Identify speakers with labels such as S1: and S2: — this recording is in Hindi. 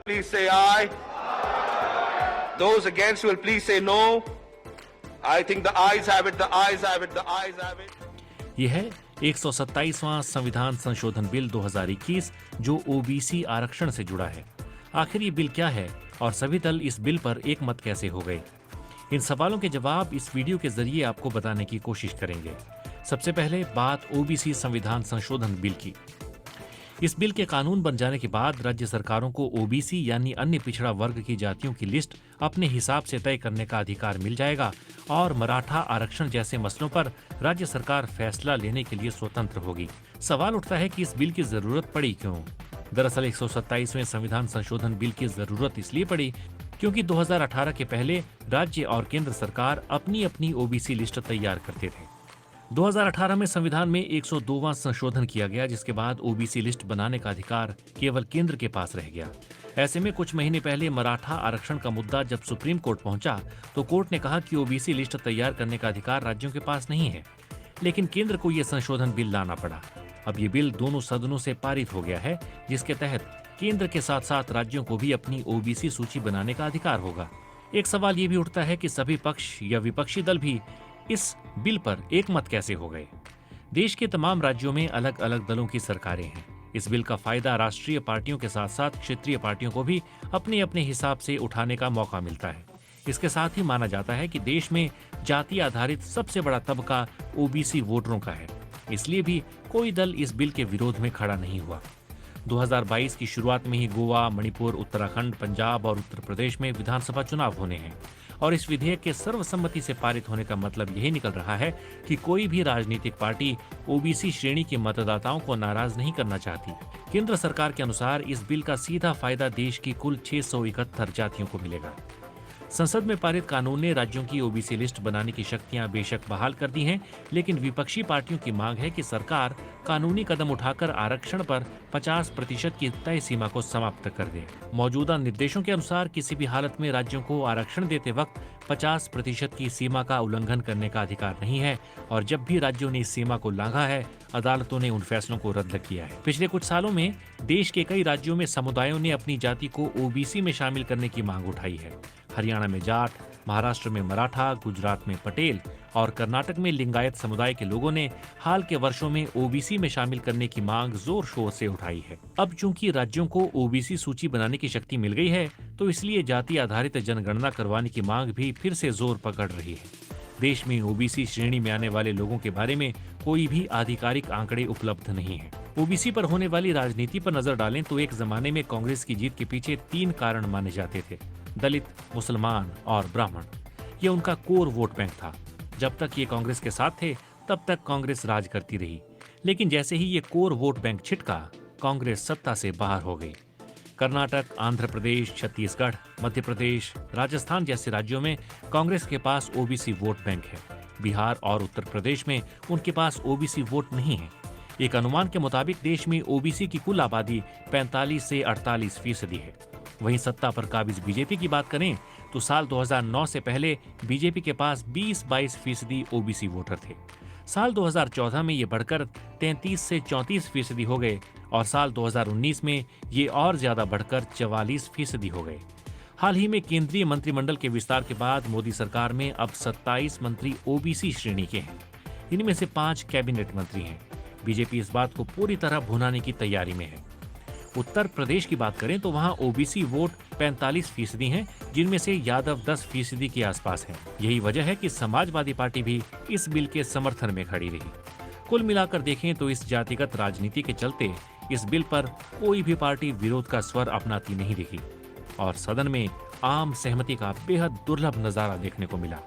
S1: please say aye. Those against will please say no. I think the ayes have it, the ayes have it, the ayes have it.
S2: यह है 127वां संविधान संशोधन बिल 2021 जो ओबीसी आरक्षण से जुड़ा है। आखिर ये बिल क्या है और सभी दल इस बिल पर एक मत कैसे हो गए? इन सवालों के जवाब इस वीडियो के जरिए आपको बताने की कोशिश करेंगे। सबसे पहले बात ओबीसी संविधान संशोधन बिल की। इस बिल के कानून बन जाने के बाद राज्य सरकारों को ओबीसी यानी अन्य पिछड़ा वर्ग की जातियों की लिस्ट अपने हिसाब से तय करने का अधिकार मिल जाएगा और मराठा आरक्षण जैसे मसलों पर राज्य सरकार फैसला लेने के लिए स्वतंत्र होगी। सवाल उठता है कि इस बिल की जरूरत पड़ी क्यों? दरअसल 127वें संविधान संशोधन बिल की जरूरत इसलिए पड़ी क्योंकि 2018 के पहले राज्य और केंद्र सरकार अपनी अपनी ओबीसी लिस्ट तैयार करते थे। 2018 में संविधान में 102वां संशोधन किया गया, जिसके बाद ओबीसी लिस्ट बनाने का अधिकार केवल केंद्र के पास रह गया। ऐसे में कुछ महीने पहले मराठा आरक्षण का मुद्दा जब सुप्रीम कोर्ट पहुंचा तो कोर्ट ने कहा कि ओबीसी लिस्ट तैयार करने का अधिकार राज्यों के पास नहीं है, लेकिन केंद्र को यह संशोधन बिल लाना पड़ा। अब ये बिल दोनों सदनों से पारित हो गया है, जिसके तहत केंद्र के साथ साथ राज्यों को भी अपनी ओबीसी सूची बनाने का अधिकार होगा। एक सवाल ये भी उठता है कि सभी पक्ष या विपक्षी दल भी इस बिल पर एक मत कैसे हो गए? देश के तमाम राज्यों में अलग अलग दलों की सरकारें हैं। इस बिल का फायदा राष्ट्रीय पार्टियों के साथ साथ क्षेत्रीय पार्टियों को भी अपने अपने हिसाब से उठाने का मौका मिलता है। इसके साथ ही माना जाता है कि देश में जाति आधारित सबसे बड़ा तबका ओबीसी वोटरों का है। इसलिए भी कोई दल इस बिल के विरोध में खड़ा नहीं हुआ। 2022 की शुरुआत में ही गोवा, मणिपुर, उत्तराखंड, पंजाब और उत्तर प्रदेश में विधानसभा चुनाव होने हैं और इस विधेयक के सर्वसम्मति से पारित होने का मतलब यही निकल रहा है कि कोई भी राजनीतिक पार्टी ओबीसी श्रेणी के मतदाताओं को नाराज नहीं करना चाहती। केंद्र सरकार के अनुसार इस बिल का सीधा फायदा देश की कुल 671 जातियों को मिलेगा। संसद में पारित कानून ने राज्यों की ओबीसी लिस्ट बनाने की शक्तियां बेशक बहाल कर दी हैं, लेकिन विपक्षी पार्टियों की मांग है कि सरकार कानूनी कदम उठाकर आरक्षण पर 50% की तय सीमा को समाप्त कर दे। मौजूदा निर्देशों के अनुसार किसी भी हालत में राज्यों को आरक्षण देते वक्त 50% की सीमा का उल्लंघन करने का अधिकार नहीं है और जब भी राज्यों ने इस सीमा को लांघा है, अदालतों ने उन फैसलों को रद्द किया है। पिछले कुछ सालों में देश के कई राज्यों में समुदायों ने अपनी जाति को ओबीसी में शामिल करने की मांग उठाई है। हरियाणा में जाट, महाराष्ट्र में मराठा, गुजरात में पटेल और कर्नाटक में लिंगायत समुदाय के लोगों ने हाल के वर्षों में ओबीसी में शामिल करने की मांग जोर शोर से उठाई है। अब चूंकि राज्यों को ओबीसी सूची बनाने की शक्ति मिल गई है, तो इसलिए जाति आधारित जनगणना करवाने की मांग भी फिर से जोर पकड़ रही है। देश में ओबीसी श्रेणी में आने वाले लोगों के बारे में कोई भी आधिकारिक आंकड़े उपलब्ध नहीं है। ओबीसी पर होने वाली राजनीति पर नजर डालें तो एक जमाने में कांग्रेस की जीत के पीछे 3 कारण माने जाते थे: दलित, मुसलमान और ब्राह्मण। ये उनका कोर वोट बैंक था। जब तक ये कांग्रेस के साथ थे तब तक कांग्रेस राज करती रही, लेकिन जैसे ही ये कोर वोट बैंक छिटका, कांग्रेस सत्ता से बाहर हो गई। कर्नाटक, आंध्र प्रदेश, छत्तीसगढ़, मध्य प्रदेश, राजस्थान जैसे राज्यों में कांग्रेस के पास ओबीसी वोट बैंक है। बिहार और उत्तर प्रदेश में उनके पास ओबीसी वोट नहीं है। एक अनुमान के मुताबिक देश में ओबीसी की कुल आबादी 45 से 48% है। वहीं सत्ता पर काबिज बीजेपी की बात करें तो साल 2009 से पहले बीजेपी के पास 20-22% ओबीसी वोटर थे। साल 2014 में ये बढ़कर 33 से 34% हो गए और साल 2019 में ये और ज्यादा बढ़कर 44% हो गए। हाल ही में केंद्रीय मंत्रिमंडल के विस्तार के बाद मोदी सरकार में अब 27 मंत्री ओबीसी श्रेणी के हैं। इनमें से 5 कैबिनेट मंत्री हैं। बीजेपी इस बात को पूरी तरह भुनाने की तैयारी में है। उत्तर प्रदेश की बात करें तो वहां ओबीसी वोट 45% हैं, जिनमें से यादव 10% के आसपास हैं। यही वजह है कि समाजवादी पार्टी भी इस बिल के समर्थन में खड़ी रही। कुल मिलाकर देखें तो इस जातिगत राजनीति के चलते इस बिल पर कोई भी पार्टी विरोध का स्वर अपनाती नहीं दिखी और सदन में आम सहमति का बेहद दुर्लभ नजारा देखने को मिला।